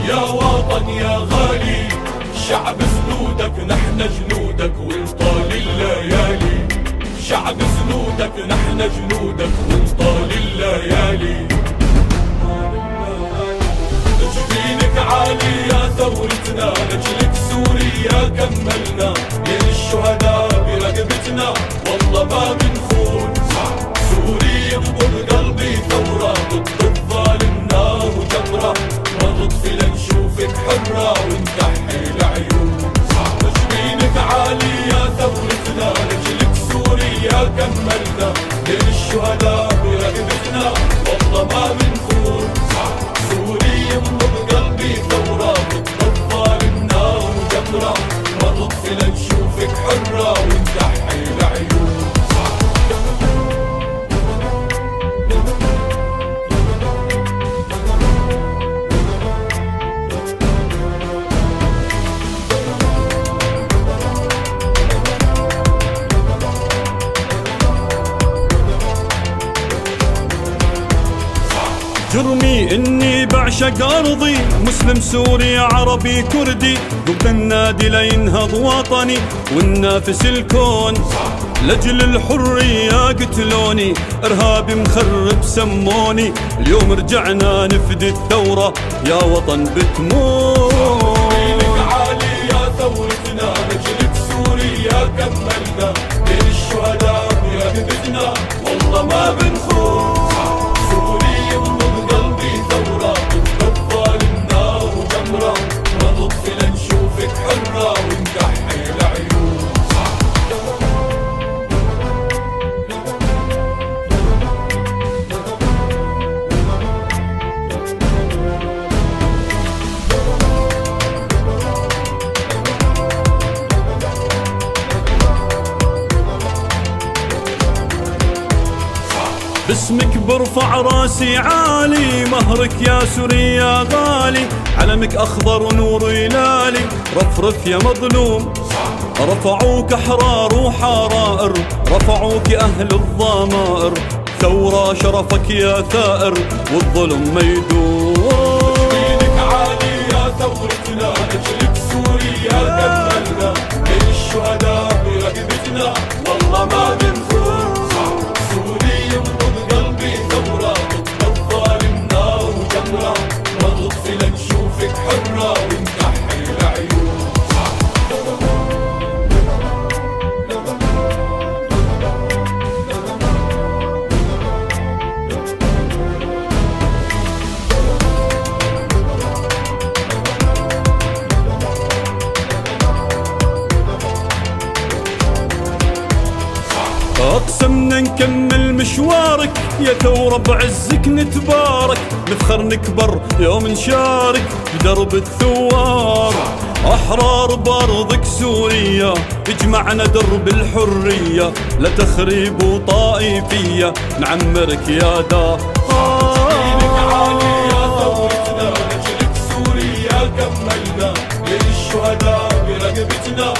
يا وطن يا غالي، شعب جنودك نحن جنودك ونطال الليالي، شعب جنودك نحن جنودك ونطال الليالي. جبينك عالي يا ثورتنا، رجلك سوريا كملنا، بين الشهداء برقبتنا والله ما بنخون. سوري ينبض قلبي ثورة ضد الظالم نار وجمرة، ما نطفي لنشوفك حرة ونكحي العيون. جبينك عالي يا ثورتنا، رجلك سوريا كملنا، بين الشهداء برقبتنا والله ما بنخون. سوري ينبض قلبي ثورة ضد الظالم نار وجمرة، ما نطفي لنشوفك حرة ونكحي العيون. جرمي اني بعشق ارضي، مسلم سوري عربي كردي، ضد النادي لينهض وطني وننافس الكون. لاجل الحرية قتلوني، ارهابي مخرب سموني، اليوم رجعنا نفدي الثورة، يا وطن بتمون. جبينك عالي يا ثورتنا، رجلك سوريا كملنا، بين الشهداء برقبتنا والله ما بنخون. سوري ينبض قلبي ثورة ضد الظالم نار وجمرة، ما نطفي لنشوفك حرة ونكحي العيون. باسمك برفع راسي عالي، مهرك يا سوريا غالي، علمك اخضر ونور هلالي، رفرف يا مظلوم. رفعوك احرار وحرائر، رفعوك اهل الضمائر، ثورة شرفك يا ثائر والظلم ما يدوم. جبينك عالي يا ثورتنا، رجلك سوريا كملنا، بين الشهداء برقبتنا والله ما بنخون. سوري ينبض قلبي ثورة ضد الظالم نار وجمرة، ما نطفي لنشوفك حرة ونكحي العيون. اقسمنا نكمل مشوارك يا ثورة، بعزك نتبارك، نفخر نكبر يوم نشارك بدرب الثوار. احرار بارضك سوريا، يجمعنا درب الحرية، لا تخريب وطائفية، نعمرك يا دار. جبينك عالي يا ثورتنا، رجلك سوريا كملنا، بين الشهداء برقبتنا